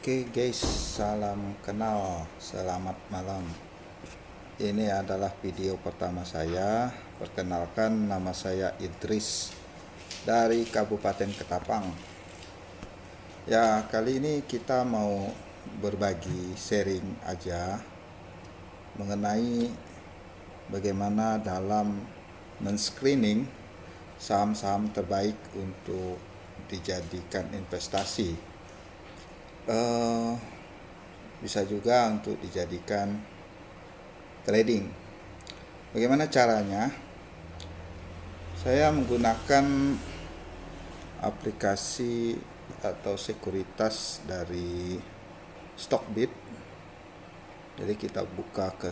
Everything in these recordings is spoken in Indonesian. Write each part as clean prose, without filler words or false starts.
Oke guys, salam kenal, selamat malam. Ini adalah video pertama saya. Perkenalkan, nama saya Idris dari Kabupaten Ketapang. Ya, kali ini kita mau berbagi sharing aja mengenai bagaimana dalam men-screening saham-saham terbaik untuk dijadikan investasi. Bisa juga untuk dijadikan trading. Bagaimana caranya? Saya menggunakan aplikasi atau sekuritas dari Stockbit. Jadi kita buka ke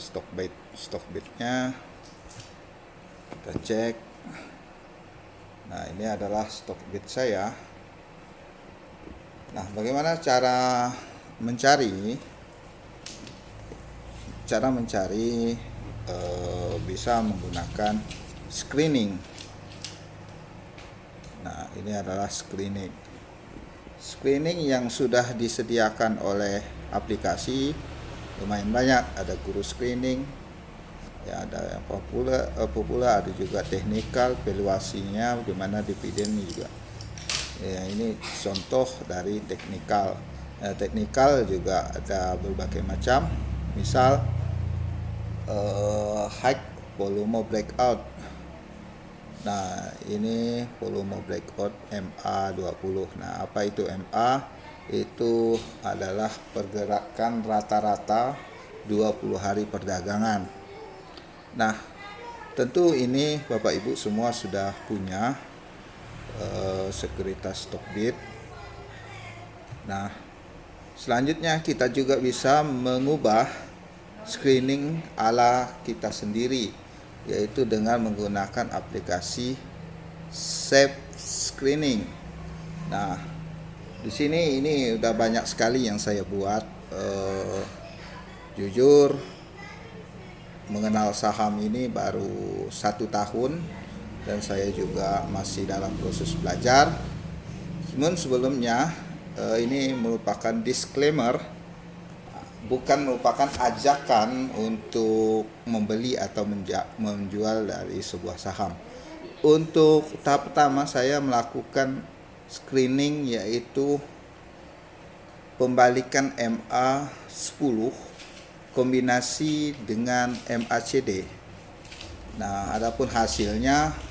Stockbitnya, kita cek. Nah, ini adalah Stockbit saya. Nah, bagaimana cara mencari? Cara mencari bisa menggunakan screening. Nah, ini adalah screening. Screening yang sudah disediakan oleh aplikasi lumayan banyak. Ada guru screening, ya ada yang populer, ada juga teknikal, valuasinya, gimana dividen juga. Ya, ini contoh dari teknikal. Teknikal juga ada berbagai macam. Misal high volume breakout. Nah, ini volume breakout MA20. Nah, apa itu MA? Itu adalah pergerakan rata-rata 20 hari perdagangan. Nah, tentu ini Bapak Ibu semua sudah punya sekuritas Stockbit. Nah, selanjutnya kita juga bisa mengubah screening ala kita sendiri, yaitu dengan menggunakan aplikasi Safe Screening. Nah, di sini ini udah banyak sekali yang saya buat. Jujur, mengenal saham ini baru 1 tahun. Dan saya juga masih dalam proses belajar. Namun sebelumnya ini merupakan disclaimer, bukan merupakan ajakan untuk membeli atau menjual dari sebuah saham. Untuk tahap pertama saya melakukan screening, yaitu pembalikan MA10 kombinasi dengan MACD. Nah, adapun hasilnya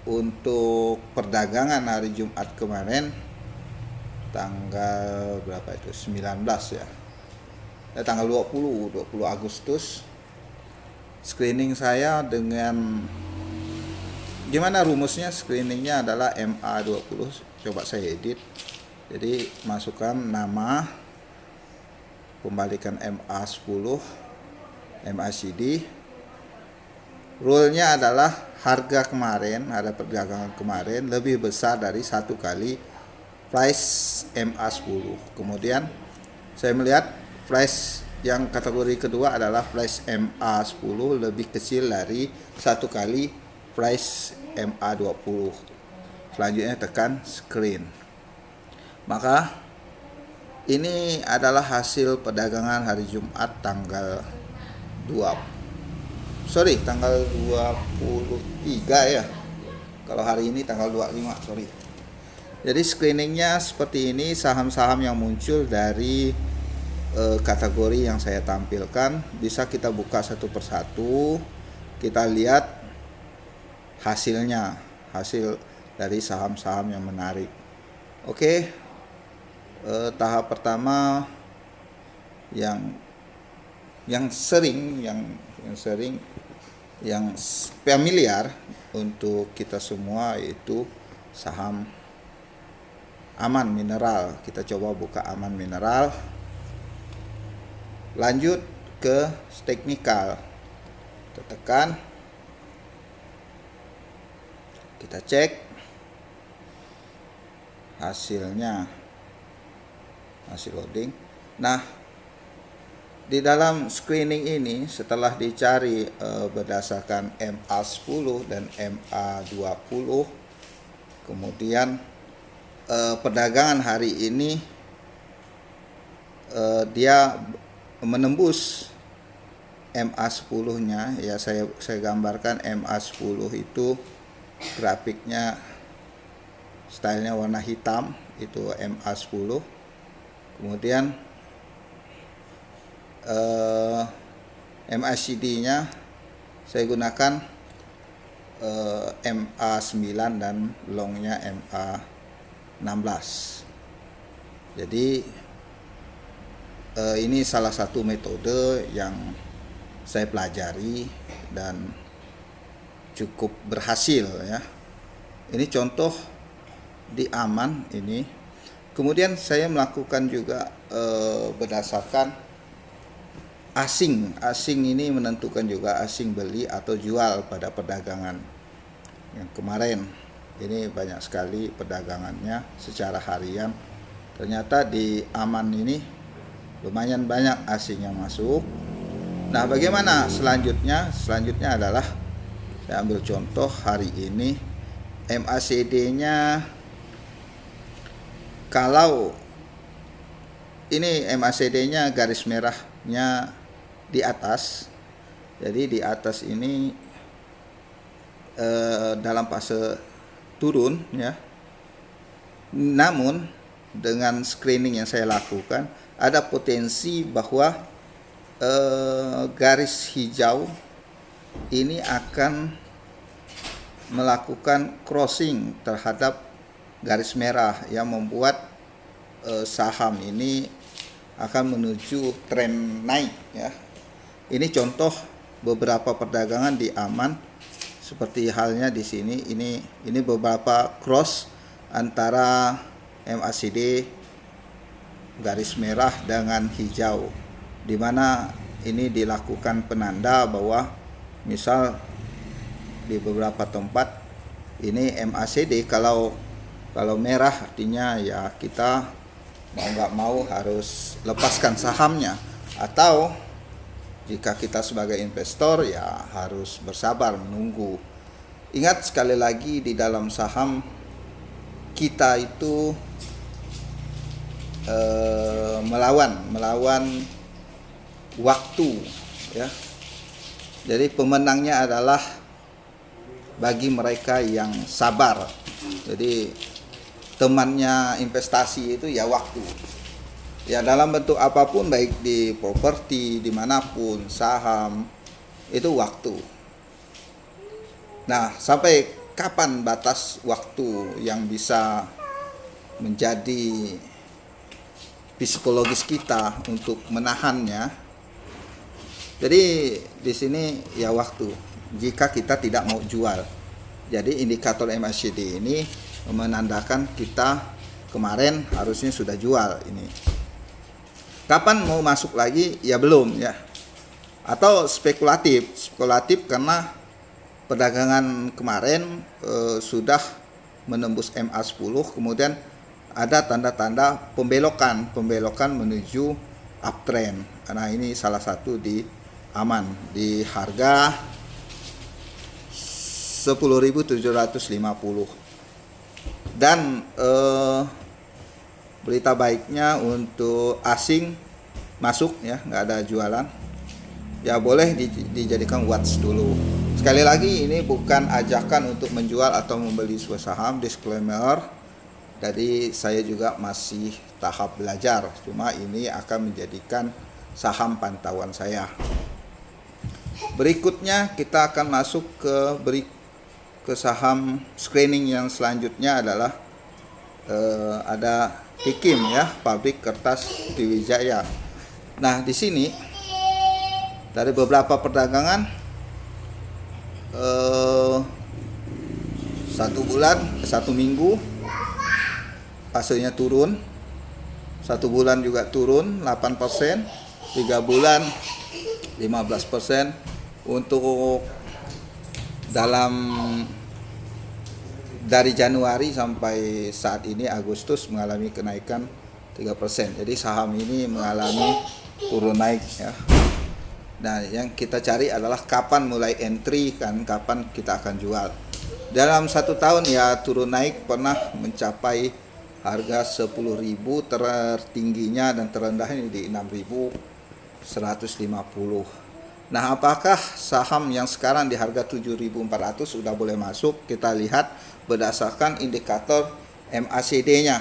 untuk perdagangan hari Jumat kemarin, tanggal berapa itu? 19 ya. Tanggal 20 Agustus. Screening saya dengan gimana rumusnya? Screeningnya adalah MA20. Coba saya edit. Jadi masukkan nama, pembalikan MA10, MACD. Rule-nya adalah harga kemarin, harga perdagangan kemarin lebih besar dari 1 kali price MA10. Kemudian saya melihat price yang kategori kedua adalah price MA10 lebih kecil dari 1 kali price MA20. Selanjutnya tekan screen. Maka ini adalah hasil perdagangan hari Jumat tanggal 23 ya. Kalau hari ini tanggal 25, sorry. Jadi screeningnya seperti ini, saham-saham yang muncul dari kategori yang saya tampilkan. Bisa kita buka satu persatu, kita lihat hasilnya, hasil dari saham-saham yang menarik. Oke, tahap pertama yang sering yang familiar untuk kita semua, yaitu saham Aman Mineral. Kita coba buka Aman Mineral. Lanjut ke teknikal. Kita tekan. Kita cek hasilnya. Hasil loading. Nah, di dalam screening ini setelah dicari berdasarkan MA10 dan MA20, kemudian perdagangan hari ini dia menembus MA10-nya ya. Saya gambarkan MA10 itu grafiknya stylenya warna hitam, itu MA10. Kemudian MACD-nya saya gunakan MA9 dan longnya MA16. Jadi ini salah satu metode yang saya pelajari dan cukup berhasil ya. Ini contoh di aman ini. Kemudian saya melakukan juga berdasarkan asing ini menentukan juga asing beli atau jual pada perdagangan yang kemarin. Ini banyak sekali perdagangannya secara harian. Ternyata di aman ini lumayan banyak asing yang masuk. Nah, bagaimana selanjutnya? Selanjutnya adalah saya ambil contoh hari ini MACD-nya. Kalau ini MACD-nya garis merahnya di atas, jadi di atas ini dalam fase turun ya. Namun dengan screening yang saya lakukan ada potensi bahwa garis hijau ini akan melakukan crossing terhadap garis merah yang membuat saham ini akan menuju tren naik ya. Ini contoh beberapa perdagangan di aman seperti halnya di sini. Ini beberapa cross antara MACD garis merah dengan hijau, di mana ini dilakukan penanda bahwa misal di beberapa tempat ini MACD kalau merah artinya ya kita mau nggak mau harus lepaskan sahamnya, atau jika kita sebagai investor ya harus bersabar menunggu. Ingat sekali lagi, di dalam saham kita itu melawan waktu ya. Jadi pemenangnya adalah bagi mereka yang sabar. Jadi temannya investasi itu ya waktu. Ya dalam bentuk apapun, baik di properti, dimanapun, saham, itu waktu. Nah, sampai kapan batas waktu yang bisa menjadi psikologis kita untuk menahannya? Jadi di sini ya waktu. Jika kita tidak mau jual. Jadi indikator MACD ini menandakan kita kemarin harusnya sudah jual ini. Kapan mau masuk lagi? Ya belum ya. Atau spekulatif karena perdagangan kemarin sudah menembus MA10, kemudian ada tanda-tanda pembelokan menuju uptrend. Nah, ini salah satu di aman di harga 10.750. Dan berita baiknya untuk asing masuk ya, nggak ada jualan ya, boleh dijadikan watch dulu. Sekali lagi, ini bukan ajakan untuk menjual atau membeli sebuah saham, disclaimer. Jadi saya juga masih tahap belajar, cuma ini akan menjadikan saham pantauan saya. Berikutnya kita akan masuk ke saham screening yang selanjutnya adalah ada Tikim ya, pabrik kertas Diwijaya. Nah, di sini dari beberapa perdagangan 1 bulan, 1 minggu hasilnya turun, 1 bulan juga turun 8%, 3 bulan 15%. Untuk dalam dari Januari sampai saat ini Agustus mengalami kenaikan 3%. Jadi saham ini mengalami turun naik ya. Nah, yang kita cari adalah kapan mulai entry kan, kapan kita akan jual. Dalam 1 tahun ya turun naik pernah mencapai harga 10.000, tertingginya dan terendahnya di 6.150. Nah, apakah saham yang sekarang di harga 7.400 sudah boleh masuk? Kita lihat berdasarkan indikator MACD-nya.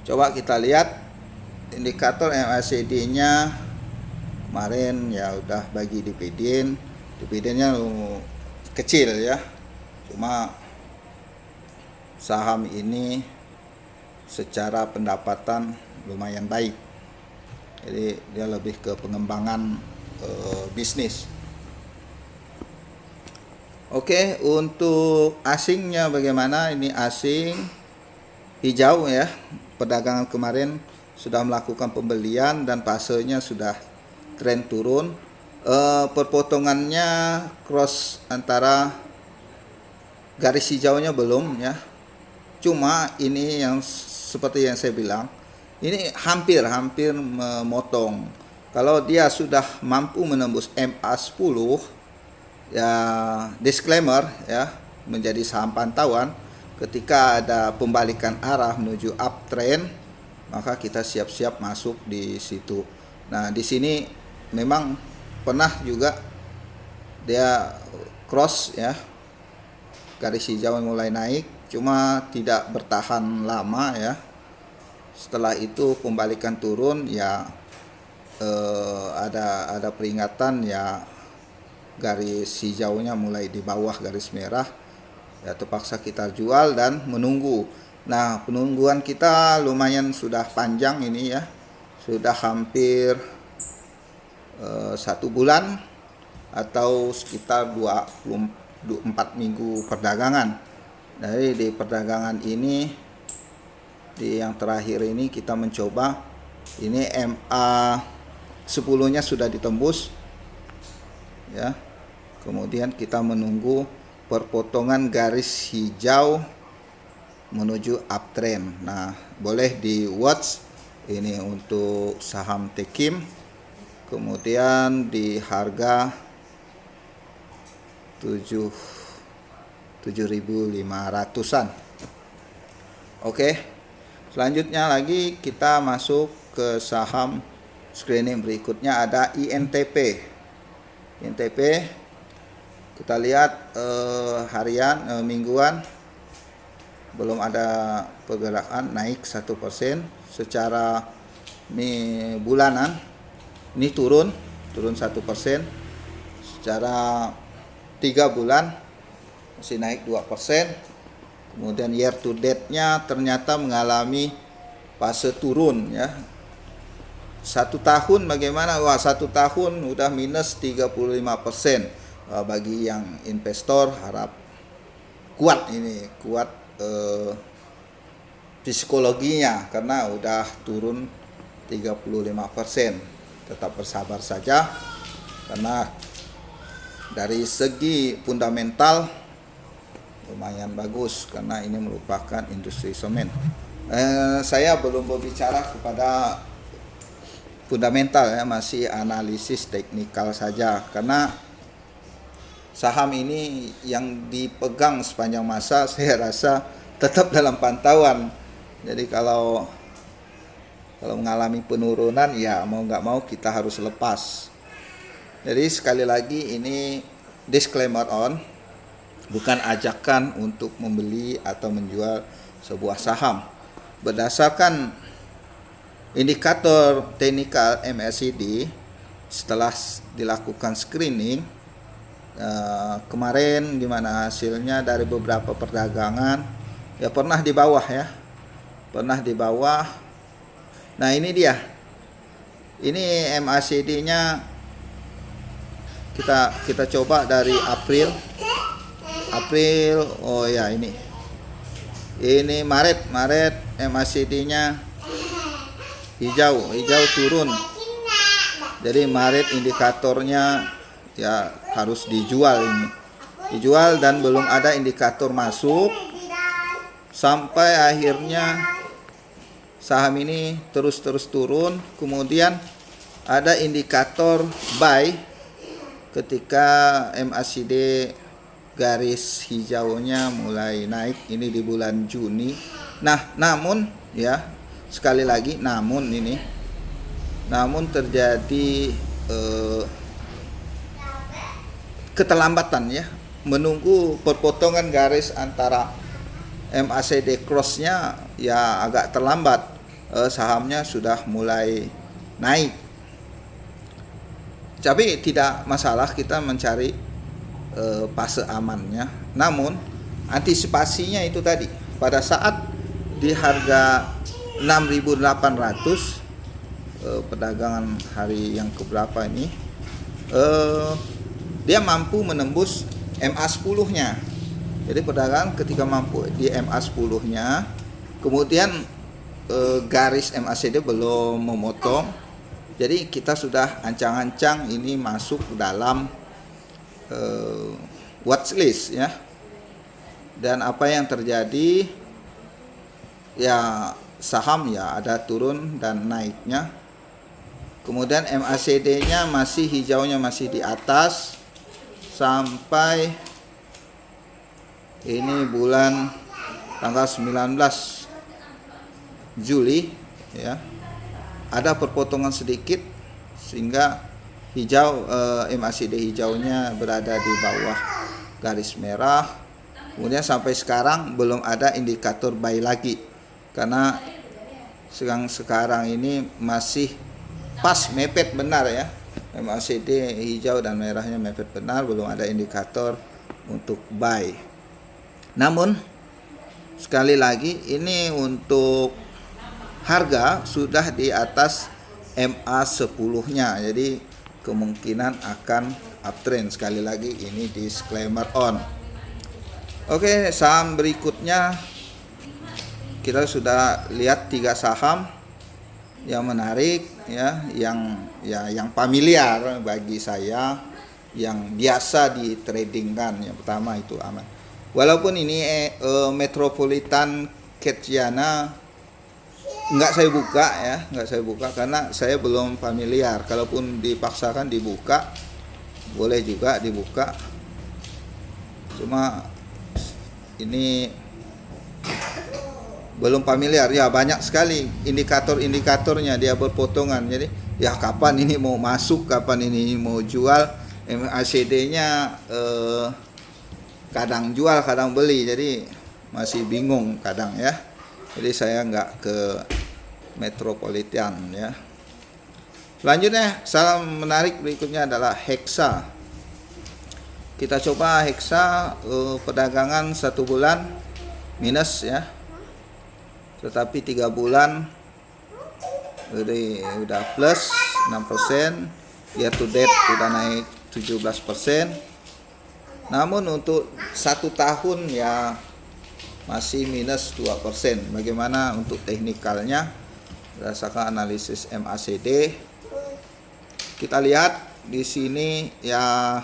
Coba kita lihat indikator MACD-nya kemarin ya udah bagi dividen. Dividennya kecil ya. Cuma saham ini secara pendapatan lumayan baik. Jadi dia lebih ke pengembangan bisnis. Oke, untuk asingnya bagaimana? Ini asing hijau ya. Perdagangan kemarin sudah melakukan pembelian dan fasenya sudah tren turun. Perpotongannya cross antara garis hijaunya belum ya. Cuma ini yang seperti yang saya bilang, ini hampir memotong. Kalau dia sudah mampu menembus MA10 ya, disclaimer ya, menjadi saham pantauan. Ketika ada pembalikan arah menuju uptrend, maka kita siap-siap masuk di situ. Nah, di sini memang pernah juga dia cross ya, garis hijau mulai naik, cuma tidak bertahan lama ya. Setelah itu pembalikan turun ya, ada peringatan ya, garis hijaunya mulai di bawah garis merah ya, terpaksa kita jual dan menunggu. Nah, penungguan kita lumayan sudah panjang ini ya, sudah hampir 1 bulan atau sekitar 24 minggu perdagangan. Dari di perdagangan ini, di yang terakhir ini kita mencoba, ini MA 10-nya sudah ditembus ya. Kemudian kita menunggu perpotongan garis hijau menuju uptrend. Nah, boleh di watch ini untuk saham Tekim. Kemudian di harga 7.500-an. Oke. Selanjutnya lagi kita masuk ke saham screening berikutnya, ada INTP. INTP kita lihat harian, mingguan belum ada pergerakan, naik 1%. Secara bulanan ini turun 1%. Secara 3 bulan masih naik 2%. Kemudian year to date-nya ternyata mengalami fase turun ya. 1 tahun bagaimana? Wah, 1 tahun udah minus 35%. Bagi yang investor harap kuat ini, kuat psikologinya karena udah turun 35%. Tetap bersabar saja karena dari segi fundamental lumayan bagus karena ini merupakan industri semen. Saya belum berbicara kepada fundamental ya, masih analisis teknikal saja karena saham ini yang dipegang sepanjang masa saya rasa tetap dalam pantauan. Jadi kalau mengalami penurunan ya mau nggak mau kita harus lepas. Jadi sekali lagi ini disclaimer on, bukan ajakan untuk membeli atau menjual sebuah saham. Berdasarkan indikator teknikal MACD, setelah dilakukan screening kemarin gimana hasilnya dari beberapa perdagangan ya, pernah di bawah ya, pernah di bawah. Nah, ini dia, ini MACD-nya kita coba dari April. Oh ya, ini Maret MACD-nya hijau turun. Jadi Maret indikatornya ya harus dijual ini. Dijual dan belum ada indikator masuk sampai akhirnya saham ini terus turun. Kemudian ada indikator buy ketika MACD garis hijaunya mulai naik ini di bulan Juni. Nah, namun ya, sekali lagi namun terjadi keterlambatan ya, menunggu perpotongan garis antara MACD cross-nya ya agak terlambat. Sahamnya sudah mulai naik. Tapi tidak masalah, kita mencari fase amannya. Namun antisipasinya itu tadi, pada saat di harga 6.800 perdagangan hari yang keberapa ini, dia mampu menembus MA10-nya. Jadi perdagangan ketika mampu di MA10-nya, kemudian garis MACD belum memotong, jadi kita sudah ancang-ancang ini masuk dalam watchlist ya. Dan apa yang terjadi ya, saham ya ada turun dan naiknya. Kemudian MACD-nya masih hijaunya masih di atas sampai ini bulan tanggal 19 Juli ya. Ada perpotongan sedikit sehingga hijau MACD hijaunya berada di bawah garis merah. Kemudian sampai sekarang belum ada indikator buy lagi, karena sekarang ini masih pas mepet benar ya, MACD hijau dan merahnya mepet benar, belum ada indikator untuk buy. Namun sekali lagi ini untuk harga sudah di atas MA10-nya, jadi kemungkinan akan uptrend. Sekali lagi ini disclaimer on. Oke, saham berikutnya kita sudah lihat 3 saham yang menarik ya, yang familiar bagi saya, yang biasa di tradingkan. Yang pertama itu aman. Walaupun ini Metropolitan Keciana nggak saya buka karena saya belum familiar. Kalaupun dipaksakan dibuka, boleh juga dibuka. Cuma ini belum familiar ya, banyak sekali indikator-indikatornya, dia berpotongan. Jadi ya kapan ini mau masuk, kapan ini mau jual. MACD-nya kadang jual kadang beli, jadi masih bingung kadang ya. Jadi saya nggak ke Metropolitan ya. Selanjutnya saham menarik berikutnya adalah Hexa. Kita coba Hexa, perdagangan 1 bulan minus ya, tetapi 3 bulan jadi udah plus 6%, year to date udah naik 17%. Namun untuk 1 tahun ya masih minus 2%. Bagaimana untuk teknikalnya? Berdasarkan analisis MACD, kita lihat di sini ya,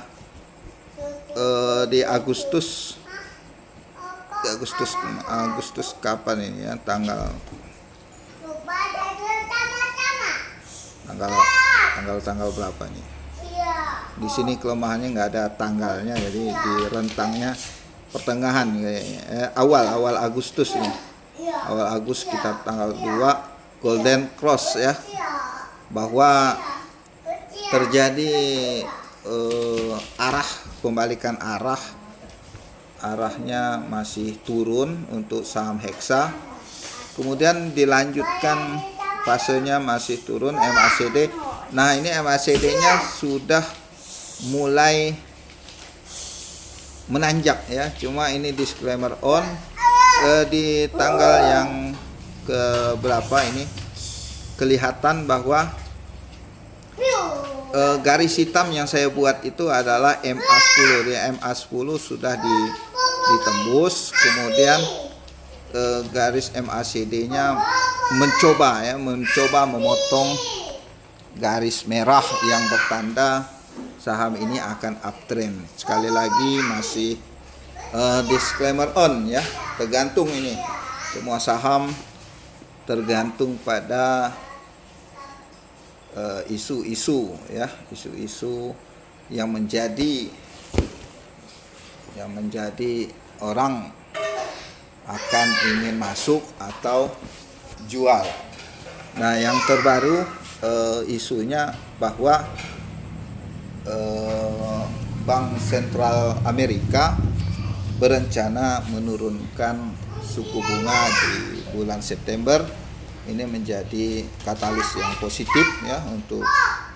di Agustus kapan ini ya, tanggal berapa nih? Di sini kelemahannya nggak ada tanggalnya, jadi di rentangnya pertengahan awal Agustus nih. Awal Agustus kita tanggal 2 Golden Cross ya, bahwa terjadi pembalikan arahnya masih turun untuk saham Hexa. Kemudian dilanjutkan fasenya masih turun MACD. Nah, ini MACD-nya sudah mulai menanjak ya. Cuma ini disclaimer on, di tanggal yang ke berapa ini kelihatan bahwa garis hitam yang saya buat itu adalah MA10. Di MA10 sudah ditembus, kemudian garis MACD-nya mencoba memotong garis merah yang bertanda saham ini akan uptrend. Sekali lagi masih disclaimer on ya, tergantung ini, semua saham tergantung pada isu-isu ya, isu-isu yang menjadi yang menjadi orang akan ingin masuk atau jual. Nah, yang terbaru isunya bahwa Bank Sentral Amerika berencana menurunkan suku bunga di bulan September. Ini menjadi katalis yang positif ya untuk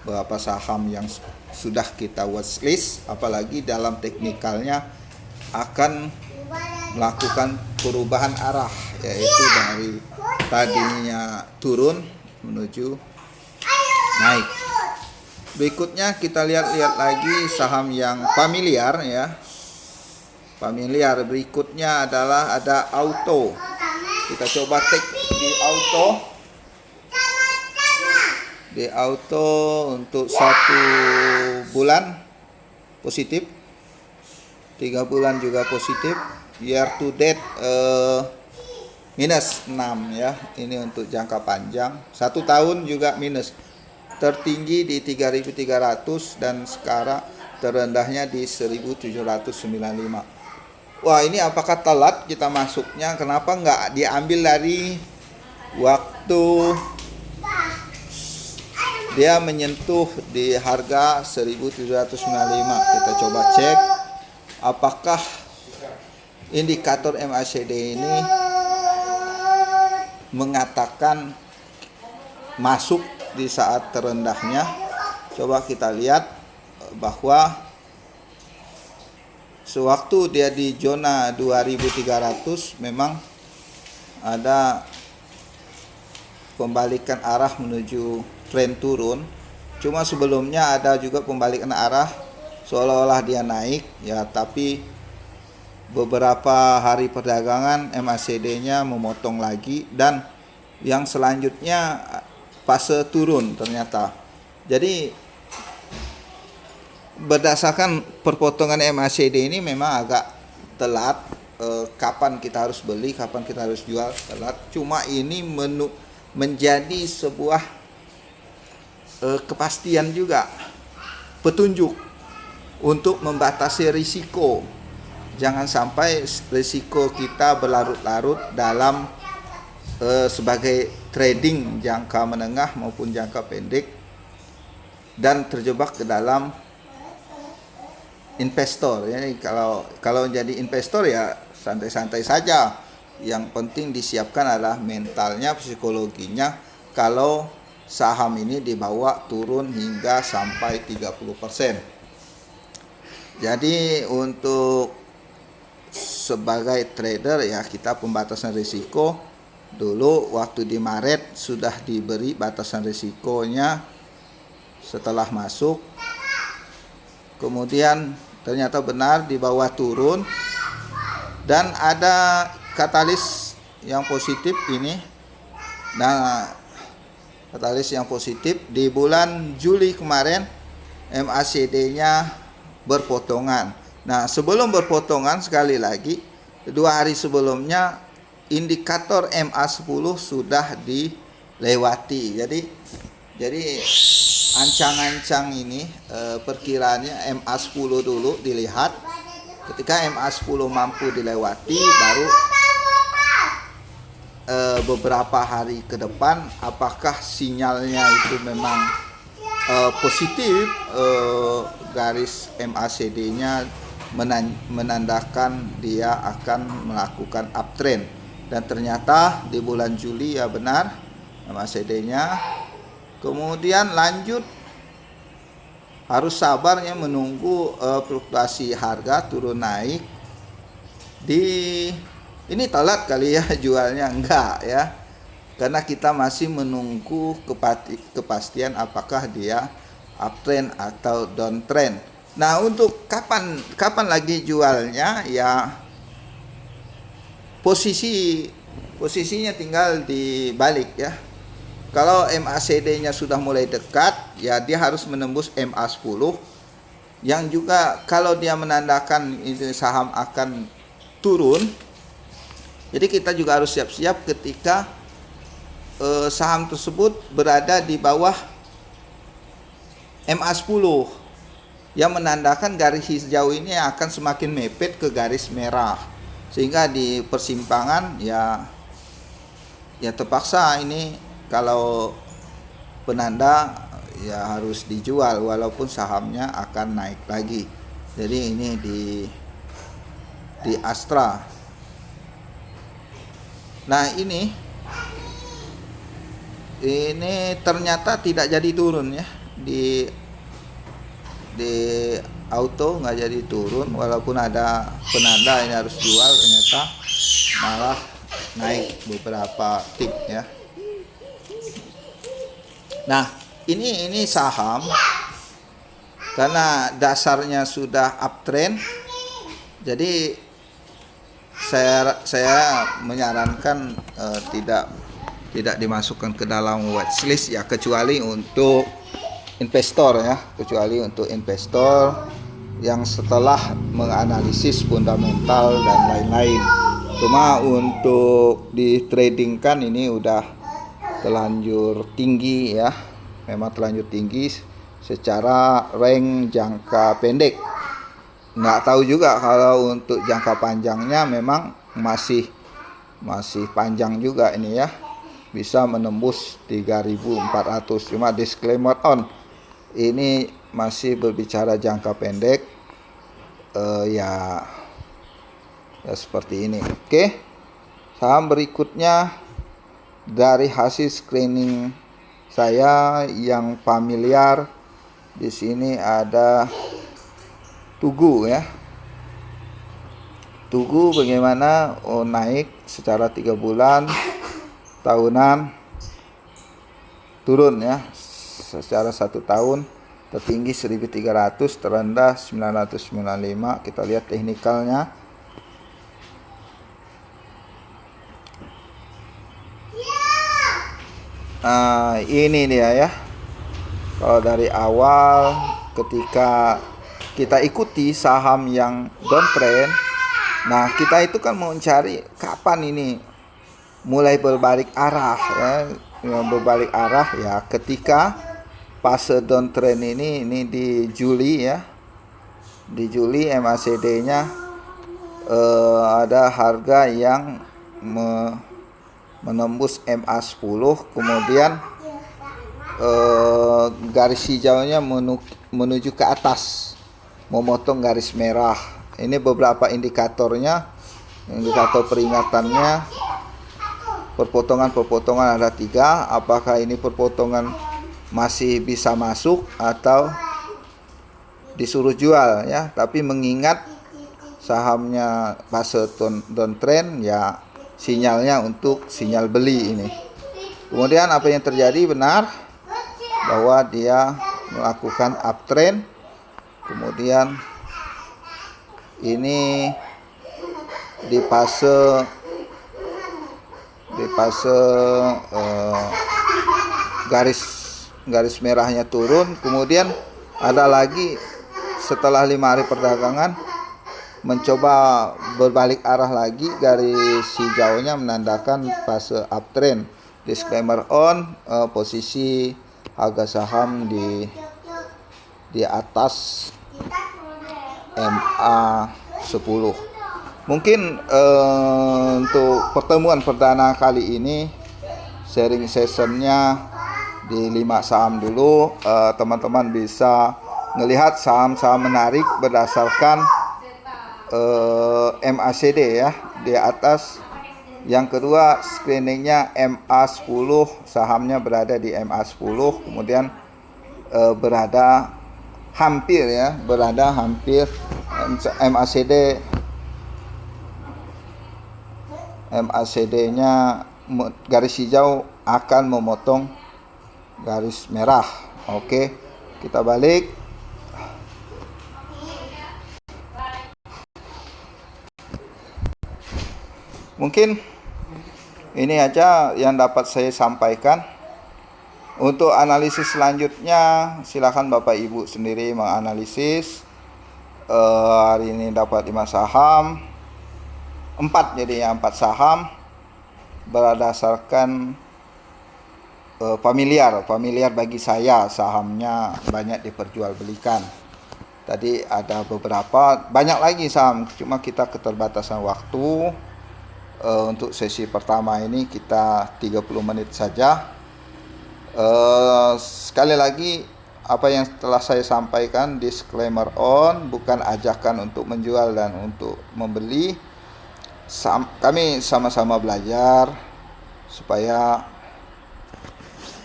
beberapa saham yang sudah kita watchlist, apalagi dalam teknikalnya akan melakukan perubahan arah, yaitu dari tadinya turun menuju naik. Berikutnya kita lihat lagi saham yang familiar ya. Familiar berikutnya adalah ada auto. Kita coba take di auto. Di auto untuk 1 bulan positif, 3 bulan juga positif, year to date minus 6 ya. Ini untuk jangka panjang. 1 tahun juga minus. Tertinggi di 3.300 dan sekarang terendahnya di 1.795. Wah, ini apakah telat kita masuknya? Kenapa nggak diambil dari waktu dia menyentuh di harga 1.795? Kita coba cek apakah indikator MACD ini mengatakan masuk di saat terendahnya. Coba kita lihat bahwa sewaktu dia di zona 2.300 memang ada pembalikan arah menuju tren turun. Cuma sebelumnya ada juga pembalikan arah seolah-olah dia naik ya, tapi beberapa hari perdagangan MACD-nya memotong lagi dan yang selanjutnya fase turun ternyata. Jadi berdasarkan perpotongan MACD ini memang agak telat. Kapan kita harus beli, kapan kita harus jual, telat. Cuma ini menjadi sebuah kepastian juga, petunjuk untuk membatasi risiko. Jangan sampai risiko kita berlarut-larut dalam sebagai trading jangka menengah maupun jangka pendek dan terjebak ke dalam investor. Jadi kalau jadi investor ya santai-santai saja. Yang penting disiapkan adalah mentalnya, psikologinya. Kalau saham ini dibawa turun hingga sampai 30%. Jadi untuk sebagai trader ya, kita pembatasan risiko dulu waktu di Maret sudah diberi batasan risikonya setelah masuk. Kemudian ternyata benar di bawah turun dan ada katalis yang positif ini. Nah, katalis yang positif di bulan Juli kemarin MACD-nya berpotongan. Nah, sebelum berpotongan sekali lagi 2 hari sebelumnya indikator MA10 sudah dilewati. Jadi ancang-ancang ini perkiraannya MA10 dulu dilihat. Ketika MA10 mampu dilewati, baru beberapa hari ke depan apakah sinyalnya itu memang positif, garis MACD-nya menandakan dia akan melakukan uptrend. Dan ternyata di bulan Juli ya benar MACD-nya. Kemudian lanjut harus sabarnya menunggu fluktuasi harga turun naik. Ini telat kali ya jualnya, enggak ya. Karena kita masih menunggu kepastian apakah dia uptrend atau downtrend. Nah, untuk kapan lagi jualnya ya, posisinya tinggal dibalik ya. Kalau MACD-nya sudah mulai dekat, ya dia harus menembus MA10 yang juga kalau dia menandakan ini saham akan turun. Jadi kita juga harus siap-siap ketika saham tersebut berada di bawah MA10. yang menandakan garis hijau ini akan semakin mepet ke garis merah, sehingga di persimpangan ya terpaksa ini kalau penanda ya harus dijual walaupun sahamnya akan naik lagi. Jadi ini di Astra. Nah, ini ternyata tidak jadi turun ya, di auto nggak jadi turun, walaupun ada penanda ini harus jual, ternyata malah naik beberapa tip ya. Nah, ini saham karena dasarnya sudah uptrend, jadi saya menyarankan tidak dimasukkan ke dalam watchlist ya, kecuali untuk investor ya, yang setelah menganalisis fundamental dan lain-lain. Cuma untuk ditradingkan ini udah terlanjur tinggi ya, memang terlanjur tinggi secara rank jangka pendek. Nggak tahu juga kalau untuk jangka panjangnya memang masih panjang juga ini ya, bisa menembus 3.400. Cuma disclaimer on, ini masih berbicara jangka pendek ya seperti ini. Oke, saham berikutnya dari hasil screening saya yang familiar di sini ada Tugu ya. Tugu bagaimana? Naik secara 3 bulan, tahunan turun ya, secara 1 tahun tertinggi 1.300, terendah 995. Kita lihat teknikalnya. Nah, ini dia ya. Kalau dari awal ketika kita ikuti saham yang downtrend, nah kita itu kan mau mencari kapan ini mulai berbalik arah ya. Yang berbalik arah ya ketika fase downtrend ini di Juli ya. Di Juli MACD-nya ada harga yang menembus MA10, kemudian garis hijaunya menuju ke atas, memotong garis merah. Ini beberapa indikatornya, indikator peringatannya. Perpotongan ada 3. Apakah ini perpotongan masih bisa masuk atau disuruh jual ya? Tapi mengingat sahamnya fase downtrend ya, sinyalnya untuk sinyal beli ini. Kemudian apa yang terjadi? Benar bahwa dia melakukan uptrend. Kemudian ini di fase garis merahnya turun. Kemudian ada lagi setelah 5 hari perdagangan mencoba berbalik arah lagi, garis hijaunya menandakan fase uptrend. Disclaimer on, posisi harga saham di atas MA10. Mungkin untuk pertemuan perdana kali ini sharing sessionnya di 5 saham dulu. Teman-teman bisa melihat saham-saham menarik berdasarkan MACD ya, di atas. Yang kedua, screeningnya MA10, sahamnya berada di MA10, kemudian berada hampir MACD-nya garis hijau akan memotong garis merah. Oke, kita balik. Mungkin ini aja yang dapat saya sampaikan. Untuk analisis selanjutnya silakan Bapak Ibu sendiri menganalisis. Hari ini dapat 5 saham, 4 jadi ya, 4 saham berdasarkan familiar bagi saya, sahamnya banyak diperjualbelikan. Tadi ada beberapa, banyak lagi saham, cuma kita keterbatasan waktu. Untuk sesi pertama ini kita 30 menit saja. Sekali lagi, apa yang telah saya sampaikan, disclaimer on, bukan ajakan untuk menjual dan untuk membeli. Kami sama-sama belajar supaya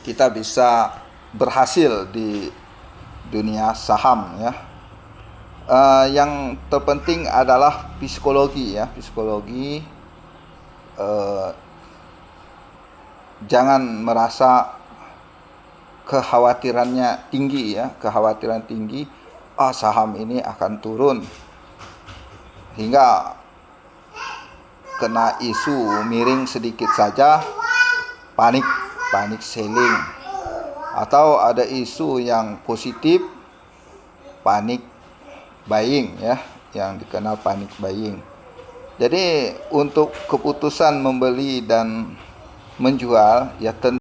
kita bisa berhasil di dunia saham ya. Yang terpenting adalah psikologi ya, psikologi. Jangan merasa kekhawatirannya tinggi ya, kekhawatiran tinggi, saham ini akan turun, hingga kena isu miring sedikit saja panik selling, atau ada isu yang positif panik buying ya, yang dikenal panik buying. Jadi untuk keputusan membeli dan menjual ya tentu